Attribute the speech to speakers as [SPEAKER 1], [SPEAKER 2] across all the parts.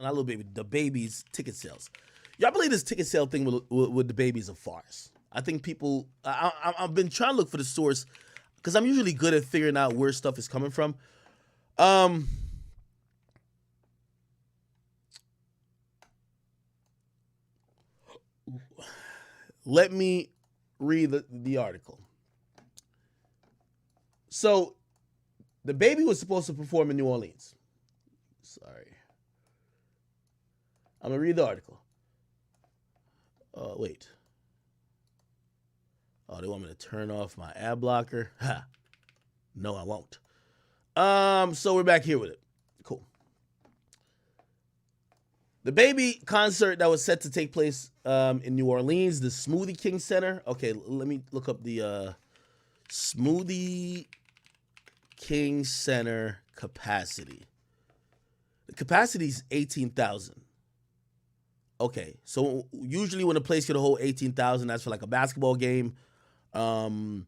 [SPEAKER 1] not Little Baby, Dababy's ticket sales. Y'all believe this ticket sale thing with Dababy is a farce? I think people. I've been trying to look for the source because I'm usually good at figuring out where stuff is coming from. Um, Let me read the article. So, Dababy was supposed to perform in New Orleans. Sorry. I'm going to read the article. Wait. Oh, they want me to turn off my ad blocker? Ha. No, I won't. So we're back here with it. Cool. Dababy concert that was set to take place in New Orleans, the Smoothie King Center. Okay, let me look up the Smoothie King Center capacity. The capacity is 18,000. Okay, so usually when a place can hold 18,000, that's for like a basketball game. Once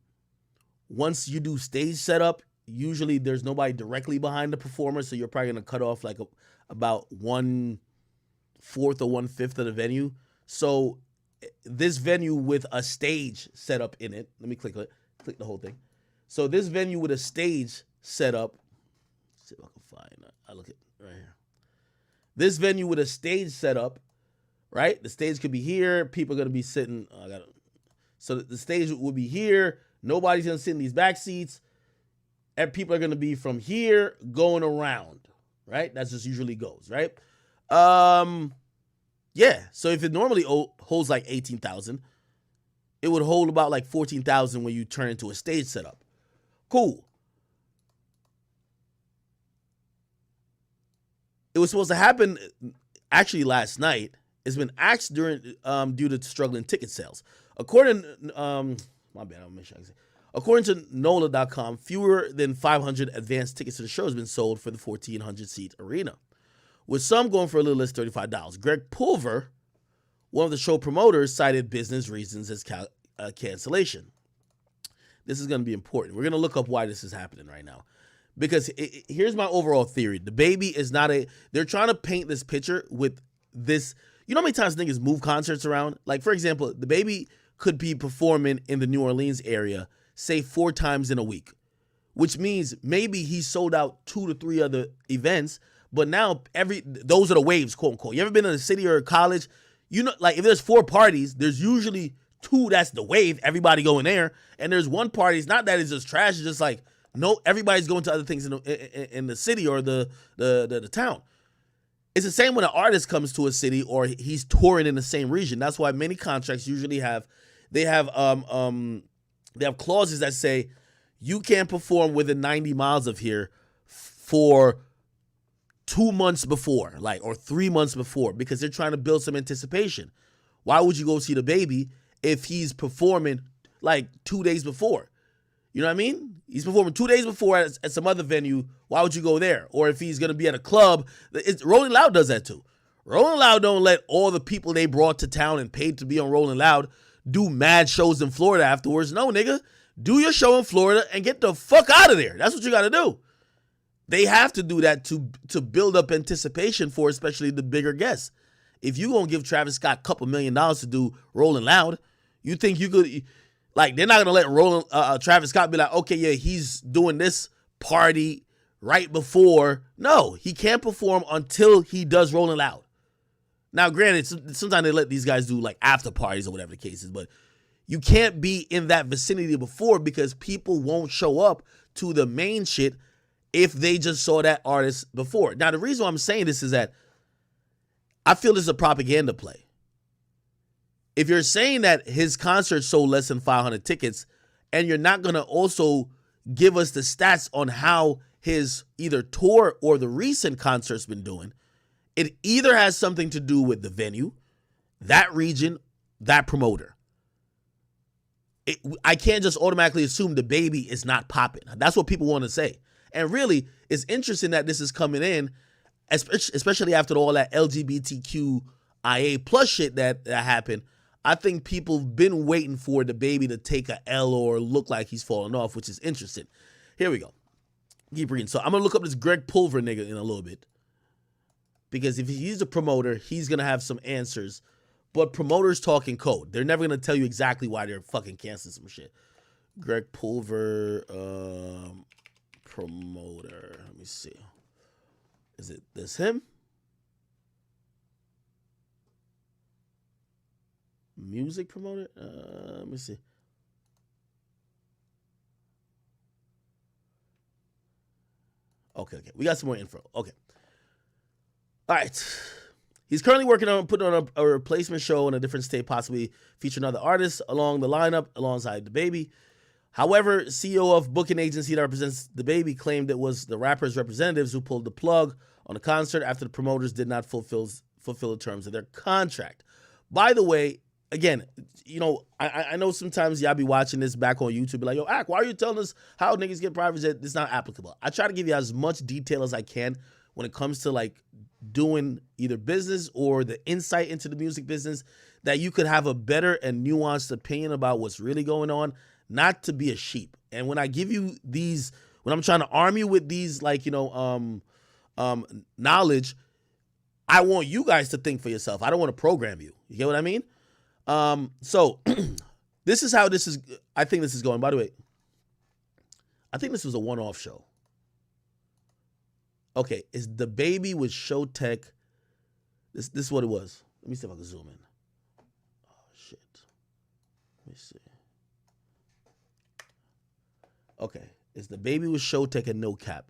[SPEAKER 1] you do stage setup, usually there's nobody directly behind the performer, so you're probably gonna cut off like about 1/4 or 1/5 of the venue. So this venue with a stage set up in it. Let me click the whole thing. So this venue with a stage set up. Let's see if I can find it. I look at right here. This venue with a stage set up, right? The stage could be here. People are gonna be sitting. So the stage will be here. Nobody's gonna sit in these back seats. And people are gonna be from here going around, right? That's just usually goes, right? Yeah. So if it normally holds like 18,000, it would hold about like 14,000 when you turn into a stage setup. Cool. It was supposed to happen actually last night. It's been axed due to struggling ticket sales. According my bad, I'll make sure I can say. According to NOLA.com, fewer than 500 advanced tickets to the show has been sold for the 1,400 seat arena, with some going for a little less $35. Greg Pulver, one of the show promoters, cited business reasons as cancellation. This is going to be important. We're going to look up why this is happening right now. Because here's my overall theory. Dababy is not they're trying to paint this picture with this. You know how many times niggas move concerts around? Like, for example, Dababy could be performing in the New Orleans area, say 4 times in a week, which means maybe he sold out 2 to 3 other events. But now those are the waves, quote unquote. You ever been in a city or a college? You know, like if there's 4 parties, there's usually 2 that's the wave, everybody going there, and there's 1 party. It's not that it's just trash. It's just like no, everybody's going to other things in the city or the town. It's the same when an artist comes to a city or he's touring in the same region. That's why many contracts usually have clauses that say you can't perform within 90 miles of here for 2 months before, like, or 3 months before, because they're trying to build some anticipation. Why would you go see Dababy if he's performing like 2 days before? You know what I mean? He's performing 2 days before at some other venue. Why would you go there? Or if he's going to be at a club, Rolling Loud does that too. Rolling Loud don't let all the people they brought to town and paid to be on Rolling Loud do mad shows in Florida afterwards. No, nigga. Do your show in Florida and get the fuck out of there. That's what you got to do. They have to do that to build up anticipation for especially the bigger guests. If you going to give Travis Scott a couple $1 million to do Rolling Loud, you think you could... Like, they're not going to let Travis Scott be like, okay, yeah, he's doing this party right before. No, he can't perform until he does Rolling Loud. Now, granted, sometimes they let these guys do, like, after parties or whatever the case is, but you can't be in that vicinity before because people won't show up to the main shit if they just saw that artist before. Now, the reason why I'm saying this is that I feel this is a propaganda play. If you're saying that his concert sold less than 500 tickets and you're not going to also give us the stats on how his either tour or the recent concert's been doing, it either has something to do with the venue, that region, that promoter. I can't just automatically assume Dababy is not popping. That's what people want to say. And really, it's interesting that this is coming in, especially after all that LGBTQIA plus shit that happened. I think people have been waiting for Dababy to take a L or look like he's falling off, which is interesting. Here we go. Keep reading. So I'm going to look up this Greg Pulver nigga in a little bit. because if he's a promoter, he's going to have some answers. But promoters talk in code. They're never going to tell you exactly why they're fucking canceling some shit. Greg Pulver, promoter. Let me see. Is it this him? Music promoter? Let me see. Okay. We got some more info. Okay. All right. He's currently working on putting on a replacement show in a different state, possibly featuring other artists along the lineup alongside Dababy. However, CEO of booking agency that represents Dababy claimed it was the rapper's representatives who pulled the plug on the concert after the promoters did not fulfill the terms of their contract. By the way, again, I know sometimes y'all be watching this back on YouTube, be like, yo, Ak, why are you telling us how niggas get private jet? It's not applicable. I try to give you as much detail as I can when it comes to like doing either business or the insight into the music business, that you could have a better and nuanced opinion about what's really going on, not to be a sheep. And when I give you these, when I'm trying to arm you with these, like, knowledge, I want you guys to think for yourself. I don't want to program you. You get what I mean? So this is how I think this is going. By the way, I think this was a one-off show. Okay, is Dababy with Showtech? This is what it was. Let me see if I can zoom in. Oh shit. Let me see. Okay, it's Dababy with Showtech and No Cap.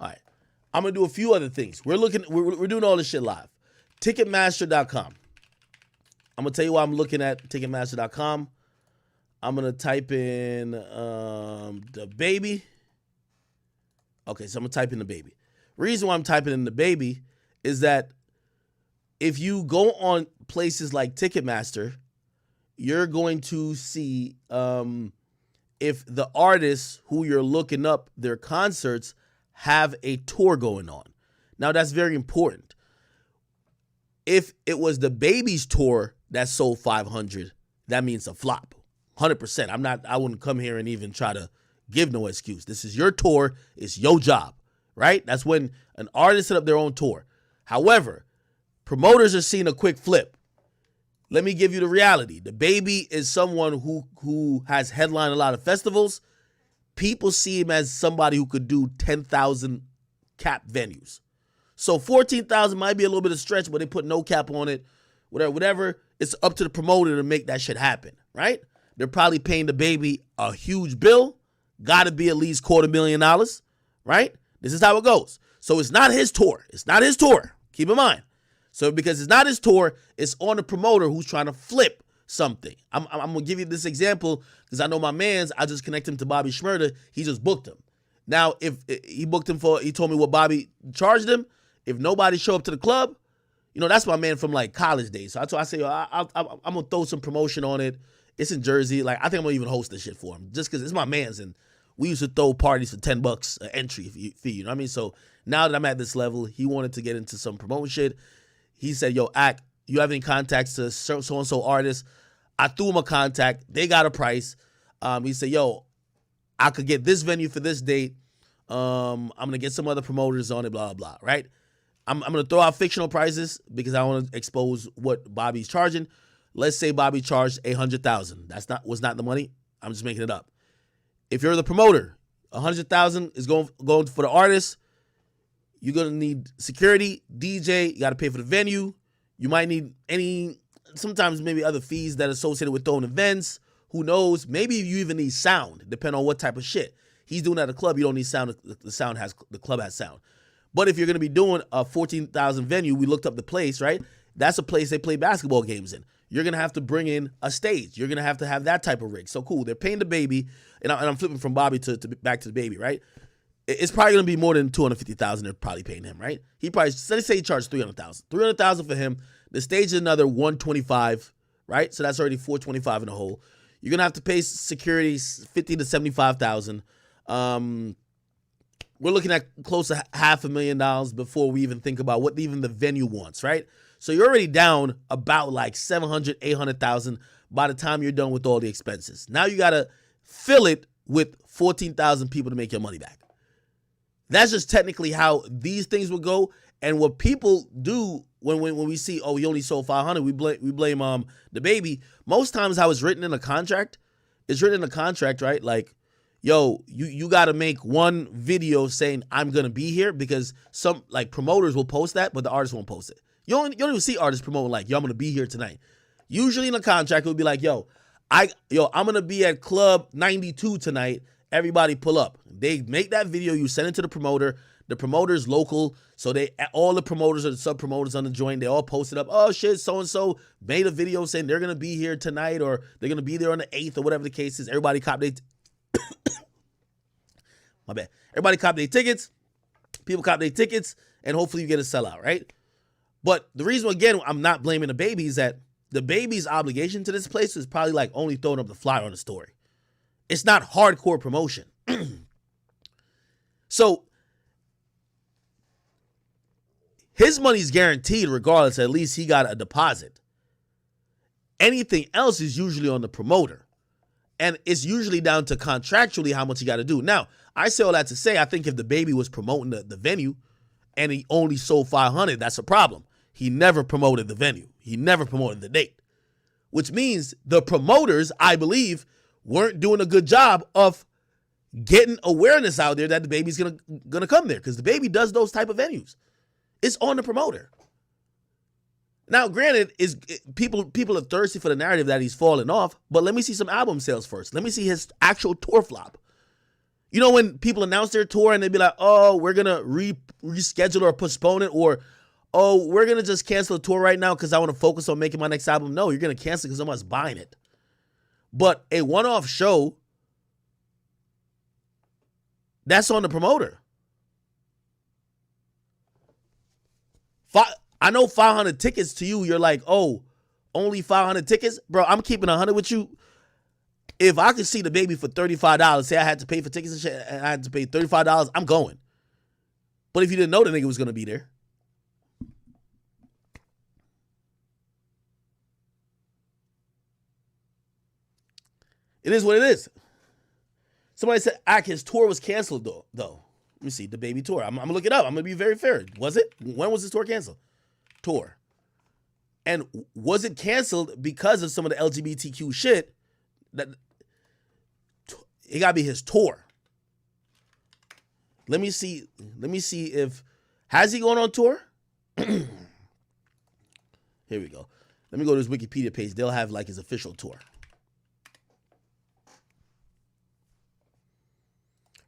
[SPEAKER 1] All right, I'm gonna do a few other things. We're doing all this shit live. Ticketmaster.com. I'm gonna tell you why I'm looking at Ticketmaster.com. I'm gonna type in Dababy. Okay, so I'm gonna type in Dababy. Reason why I'm typing in Dababy is that if you go on places like Ticketmaster, you're going to see if the artists who you're looking up their concerts have a tour going on. Now that's very important. If it was Dababy's tour that sold 500, that means a flop. 100%. I wouldn't come here and even try to give no excuse. This is your tour. It's your job, right? That's when an artist set up their own tour. However, promoters are seeing a quick flip. Let me give you the reality. Dababy is someone who has headlined a lot of festivals. People see him as somebody who could do 10,000 cap venues. So 14,000 might be a little bit of stretch, but they put no cap on it. Whatever. It's up to the promoter to make that shit happen, right? They're probably paying Dababy a huge bill. Got to be at least $250,000, right? This is how it goes. So it's not his tour. It's not his tour. Keep in mind. So because it's not his tour, it's on the promoter who's trying to flip something. I'm going to give you this example because I know my mans. I just connect him to Bobby Shmurda. He just booked him. Now, if he booked him he told me what Bobby charged him. If nobody show up to the club, that's my man from like college days. So I say, I'm going to throw some promotion on it. It's in Jersey. Like, I think I'm going to even host this shit for him just because it's my man's. And we used to throw parties for $10 an entry fee. You know what I mean? So now that I'm at this level, he wanted to get into some promotion shit. He said, yo, Ak, you have any contacts to so-and-so artists? I threw him a contact. They got a price. He said, yo, I could get this venue for this date. I'm going to get some other promoters on it, blah, blah, blah, right? I'm going to throw out fictional prices because I want to expose what Bobby's charging. Let's say Bobby charged $800,000. Was not the money. I'm just making it up. If you're the promoter, $100,000 is going for the artist. You're going to need security, DJ. You got to pay for the venue. You might need sometimes maybe other fees that are associated with throwing events. Who knows? Maybe you even need sound, depending on what type of shit. He's doing at a club. You don't need sound. The club has sound. But if you're going to be doing a 14,000 venue, we looked up the place, right? That's a place they play basketball games in. You're going to have to bring in a stage. You're going to have that type of rig. So cool. They're paying Dababy, and I'm flipping from Bobby to back to Dababy, right? It's probably going to be more than $250,000 they're probably paying him, right? He probably, let's say he charged $300,000. $300,000 for him. The stage is another $125,000, right? So that's already $425,000 in the hole. You're going to have to pay security $50,000 to $75,000. We're looking at close to $500,000 before we even think about what even the venue wants, right? So you're already down about like $700,000, $800,000 by the time you're done with all the expenses. Now you got to fill it with 14,000 people to make your money back. That's just technically how these things would go. And what people do when we see, oh, we only sold 500, we blame Dababy. Most times how it's written in a contract, right? Like, yo, you got to make one video saying I'm gonna be here, because some like promoters will post that, but the artist won't post it. You don't even see artists promoting like, yo, I'm gonna be here tonight. Usually in a contract it would be like, I'm gonna be at Club 92 tonight. Everybody pull up. They make that video, you send it to the promoter. The promoter's local, so all the promoters or the sub-promoters on the joint, they all posted up, oh shit, so-and-so made a video saying they're going to be here tonight, or they're going to be there on the 8th, or whatever the case is. Everybody cop their my bad. Everybody cop their tickets. People cop their tickets, and hopefully you get a sellout, right? But the reason, again, I'm not blaming Dababy is that Dababy's obligation to this place is probably like only throwing up the flyer on the story. It's not hardcore promotion. So his money's guaranteed regardless. At least he got a deposit. Anything else is usually on the promoter. And it's usually down to contractually how much he got to do. Now, I say all that to say, I think if Dababy was promoting the venue and he only sold 500, that's a problem. He never promoted the venue. He never promoted the date. Which means the promoters, I believe, weren't doing a good job of getting awareness out there that Dababy's gonna come there. Because Dababy does those type of venues. It's on the promoter. Now, granted, people are thirsty for the narrative that he's falling off, but let me see some album sales first. Let me see his actual tour flop. You know when people announce their tour and they be like, oh, we're going to reschedule or postpone it, or, oh, we're going to just cancel the tour right now because I want to focus on making my next album. No, you're going to cancel it because someone's buying it. But a one-off show, that's on the promoter. I know 500 tickets to you, you're like, oh, only 500 tickets? Bro, I'm keeping 100 with you. If I could see Dababy for $35, say I had to pay for tickets and shit, and I had to pay $35, I'm going. But if you didn't know the nigga was going to be there. It is what it is. Somebody said, his tour was canceled, though. Let me see, Dababy tour. I'm going to look it up. I'm going to be very fair. Was it? When was this tour canceled? Tour. And was it canceled because of some of the LGBTQ shit? That it gotta be his tour. Let me see if has he gone on tour? Here we go. Let me go to his Wikipedia page. They'll have like his official tour.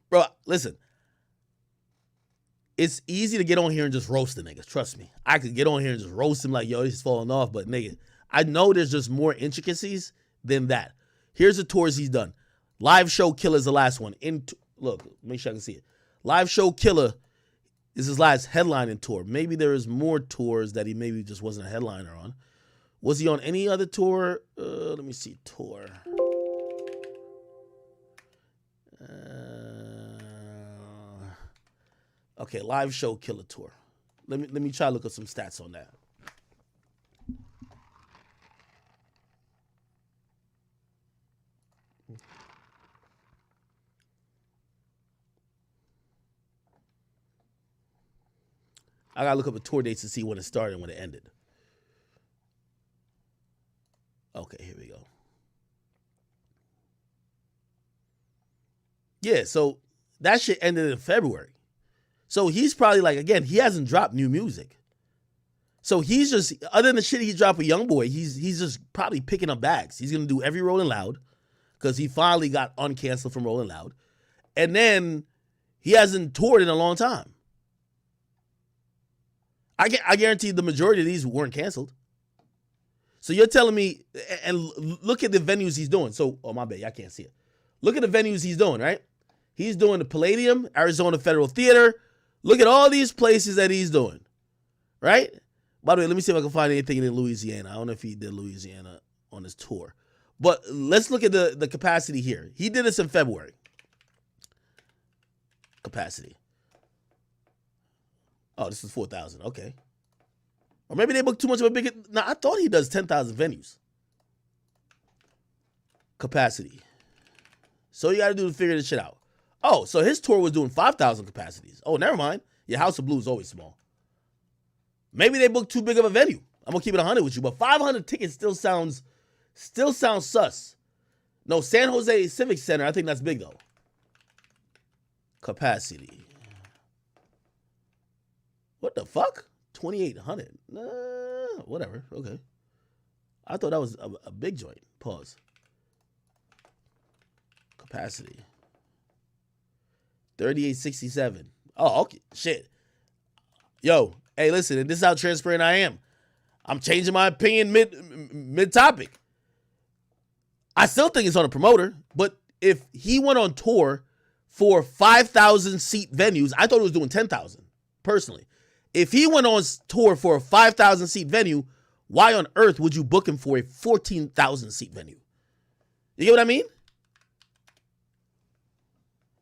[SPEAKER 1] Bro, listen. It's easy to get on here and just roast the niggas. Trust me. I could get on here and just roast him like, yo, he's falling off. But nigga, I know there's just more intricacies than that. Here's the tours he's done. Live Show Killer is the last one. Look, make sure I can see it. Live Show Killer is his last headlining tour. Maybe there is more tours that he maybe just wasn't a headliner on. Was he on any other tour? Let me see. Tour. Okay, Live Show Killer tour. Let me try to look at some stats on that. I gotta look up the tour dates to see when it started and when it ended. Okay, here we go. Yeah, so that shit ended in February. So he's probably like, again, he hasn't dropped new music. So he's just, other than the shit he dropped with YoungBoy, he's just probably picking up bags. He's gonna do every Rolling Loud because he finally got uncanceled from Rolling Loud. And then he hasn't toured in a long time. I guarantee the majority of these weren't canceled. So you're telling me, and look at the venues he's doing. So, oh my bad, I can't see it. Look at the venues he's doing, right? He's doing the Palladium, Arizona Federal Theater. Look at all these places that he's doing, right? By the way, let me see if I can find anything in Louisiana. I don't know if he did Louisiana on his tour. But let's look at the capacity here. He did this in February. Capacity. Oh, this is 4,000. Okay. Or maybe they booked too much of a big... No, I thought he does 10,000 venues. Capacity. So you got to do to figure this shit out. Oh, so his tour was doing 5,000 capacities. Oh, never mind. Yeah, House of Blue is always small. Maybe they booked too big of a venue. I'm gonna keep it 100 with you, but 500 tickets still sounds sus. No, San Jose Civic Center, I think that's big though. Capacity. What the fuck? 2,800. Whatever. Okay. I thought that was a big joint. Pause. Capacity. 3,867. Oh, okay. Shit. Yo, hey, listen, and this is how transparent I am. I'm changing my opinion mid topic. I still think it's on a promoter, but if he went on tour for 5,000 seat venues, I thought he was doing 10,000 personally. If he went on tour for a 5,000 seat venue, why on earth would you book him for a 14,000 seat venue? You get what I mean?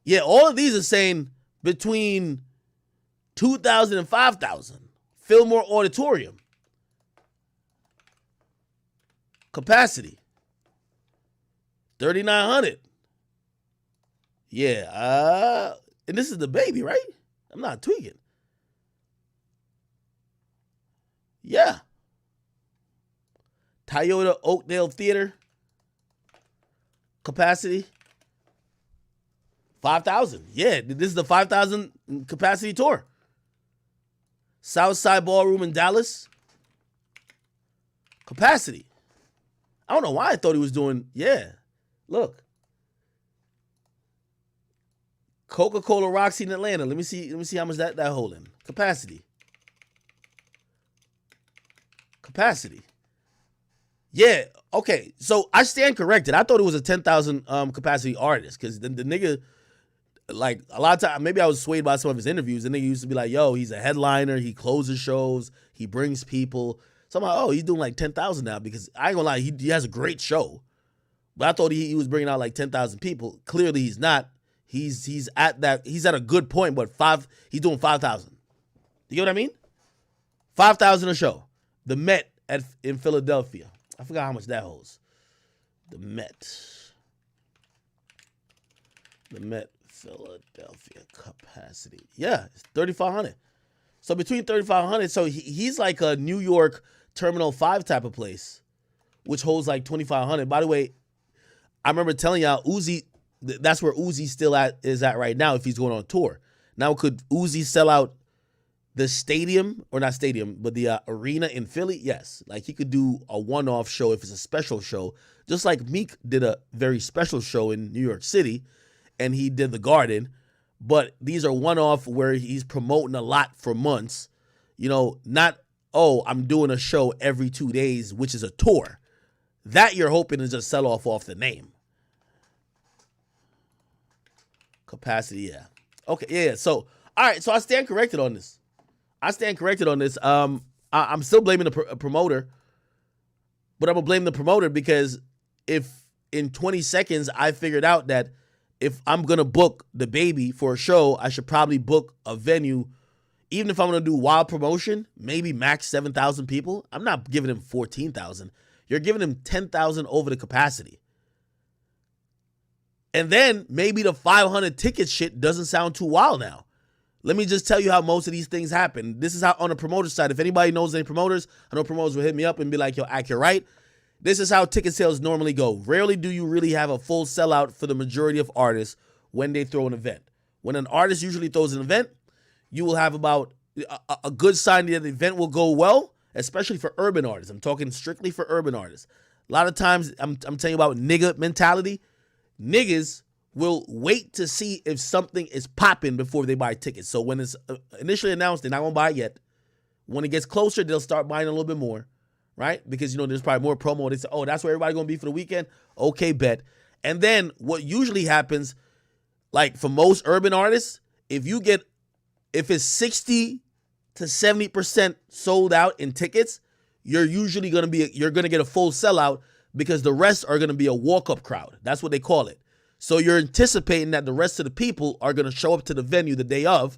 [SPEAKER 1] Yeah, all of these are saying between 2,000 and 5,000. Fillmore Auditorium. Capacity. 3,900. Yeah, and this is Dababy, right? I'm not tweaking. Yeah. Toyota Oakdale Theater. Capacity. 5,000. Yeah, this is the 5,000 capacity tour. Southside Ballroom in Dallas. Capacity. I don't know why I thought he was doing, yeah. Look. Coca-Cola Roxy in Atlanta. Let me see how much that holding. Capacity. Capacity. Yeah, okay. So I stand corrected. I thought it was a 10,000 capacity artist because the nigga, like a lot of times, maybe I was swayed by some of his interviews. The nigga used to be like, yo, he's a headliner. He closes shows. He brings people. So I'm like, oh, he's doing like 10,000 now because I ain't gonna lie, he has a great show. But I thought he was bringing out like 10,000 people. Clearly he's not. He's at a good point, but he's doing 5,000. You get what I mean? 5,000 a show. The Met in Philadelphia. I forgot how much that holds. The Met Philadelphia capacity. Yeah, it's 3,500. So between 3,500, so he's like a New York Terminal 5 type of place, which holds like 2,500. By the way, I remember telling y'all Uzi, that's where Uzi is at right now if he's going on tour. Now, could Uzi sell out the stadium, or not stadium, but the arena in Philly? Yes. Like he could do a one-off show if it's a special show, just like Meek did a very special show in New York City, and he did the Garden. But these are one-off where he's promoting a lot for months. You know, not, oh, I'm doing a show every 2 days, which is a tour. That you're hoping to just sell off the name. Capacity, yeah. Okay, yeah. So, all right. So I stand corrected on this. I'm still blaming the promoter, but I'm gonna blame the promoter because if in 20 seconds I figured out that if I'm gonna book Dababy for a show, I should probably book a venue, even if I'm gonna do wild promotion, maybe max 7,000 people. I'm not giving him 14,000. You're giving him 10,000 over the capacity. And then maybe the 500 ticket shit doesn't sound too wild now. Let me just tell you how most of these things happen. This is how on the promoter side, if anybody knows any promoters, I know promoters will hit me up and be like, yo, Ak, you're right. This is how ticket sales normally go. Rarely do you really have a full sellout for the majority of artists when they throw an event. When an artist usually throws an event, you will have about a good sign that the event will go well, especially for urban artists. I'm talking strictly for urban artists. A lot of times, I'm telling you about nigga mentality. Niggas will wait to see if something is popping before they buy tickets. So when it's initially announced, they're not going to buy it yet. When it gets closer, they'll start buying a little bit more, right? Because, you know, there's probably more promo. They say, oh, that's where everybody's going to be for the weekend? Okay, bet. And then what usually happens, like for most urban artists, if it's 60 to 70% sold out in tickets, you're usually going to get a full sellout because the rest are going to be a walk-up crowd. That's what they call it. So you're anticipating that the rest of the people are going to show up to the venue the day of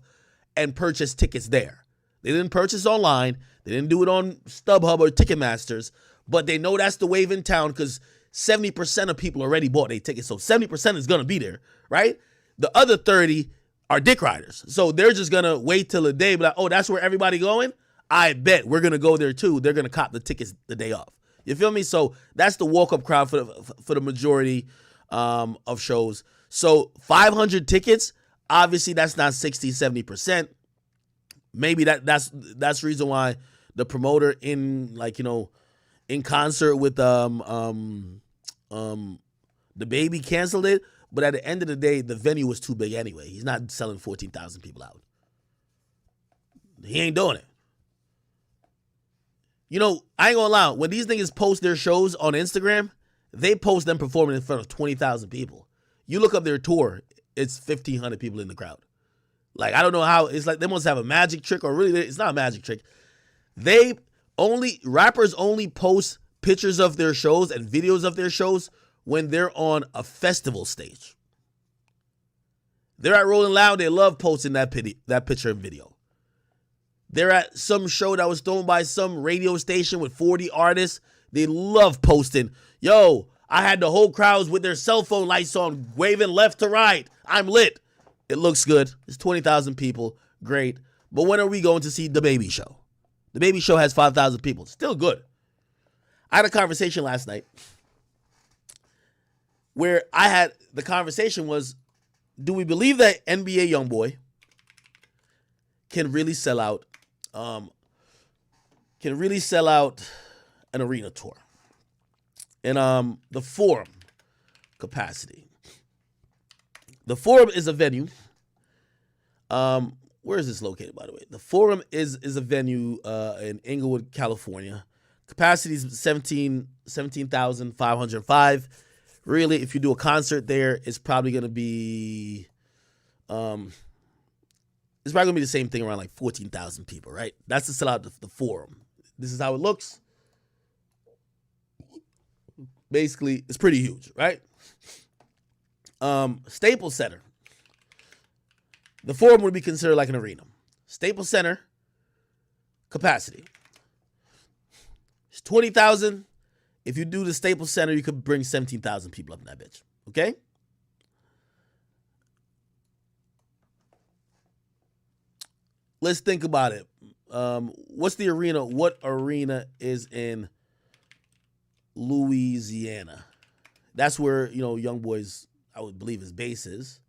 [SPEAKER 1] and purchase tickets there. They didn't purchase online. They didn't do it on StubHub or Ticketmasters, but they know that's the wave in town because 70% of people already bought their tickets. So 70% is going to be there, right? The other 30 are dick riders. So they're just going to wait till the day, be like, oh, that's where everybody going? I bet we're going to go there too. They're going to cop the tickets the day off. You feel me? So that's the walk-up crowd for the majority of shows. So 500 tickets, obviously that's not 60, 70%. Maybe that's the reason why the promoter in concert with Dababy canceled it. But at the end of the day, the venue was too big anyway. He's not selling 14,000 people out. He ain't doing it. I ain't gonna lie. When these niggas post their shows on Instagram, they post them performing in front of 20,000 people. You look up their tour, it's 1,500 people in the crowd. Like, I don't know how. It's like they must have a magic trick, or really, it's not a magic trick. Rappers only post pictures of their shows and videos of their shows when they're on a festival stage. They're at Rolling Loud, they love posting that picture and video. They're at some show that was thrown by some radio station with 40 artists. They love posting, yo, I had the whole crowds with their cell phone lights on, waving left to right. I'm lit. It looks good. It's 20,000 people. Great. But when are we going to see Dababy show? Dababy show has 5,000 people. Still good. I had a conversation last night where the conversation was, do we believe that NBA YoungBoy can really sell out an arena tour? And the Forum capacity. The Forum is a venue. Where is this located, by the way? The Forum is a venue in Inglewood, California. Capacity is 17,505. Really, if you do a concert there, it's probably going to be the same thing, around like 14,000 people, right? That's to sell out the Forum. This is how it looks. Basically, it's pretty huge, right? Staples Center. The Forum would be considered like an arena. Staples Center capacity. It's 20,000. If you do the Staples Center, you could bring 17,000 people up in that bitch. Okay? Let's think about it. What's the arena? What arena is in Louisiana? That's where, YoungBoy's, I would believe, his base is.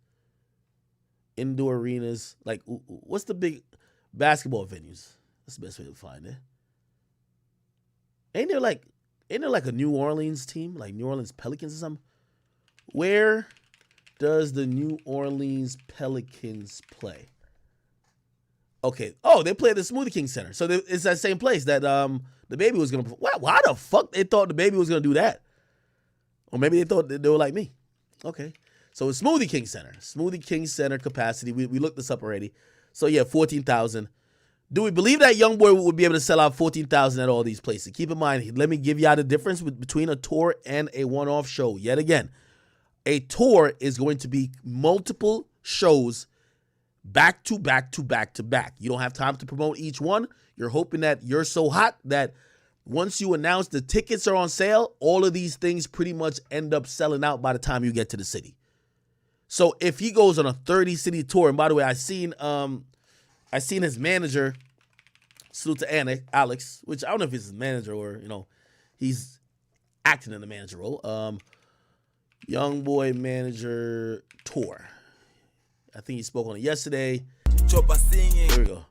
[SPEAKER 1] Indoor arenas. Like, what's the big basketball venues? That's the best way to find it. Ain't there like a New Orleans team? Like New Orleans Pelicans or something? Where does the New Orleans Pelicans play? Okay. Oh, they play at the Smoothie King Center. So it's that same place that Dababy was going to... Why the fuck they thought Dababy was going to do that? Or maybe they thought they were like me. Okay. So it's Smoothie King Center. Smoothie King Center capacity. We looked this up already. So yeah, 14,000. Do we believe that YoungBoy would be able to sell out 14,000 at all these places? Keep in mind, let me give y'all the difference between a tour and a one-off show. Yet again, a tour is going to be multiple shows back to back to back to back. You don't have time to promote each one. You're hoping that you're so hot that once you announce the tickets are on sale, all of these things pretty much end up selling out by the time you get to the city. So if he goes on a 30-city tour, and by the way, I seen his manager, salute to Alex, which I don't know if he's his manager or, he's acting in the manager role. YoungBoy manager tour. I think he spoke on it yesterday. Here we go.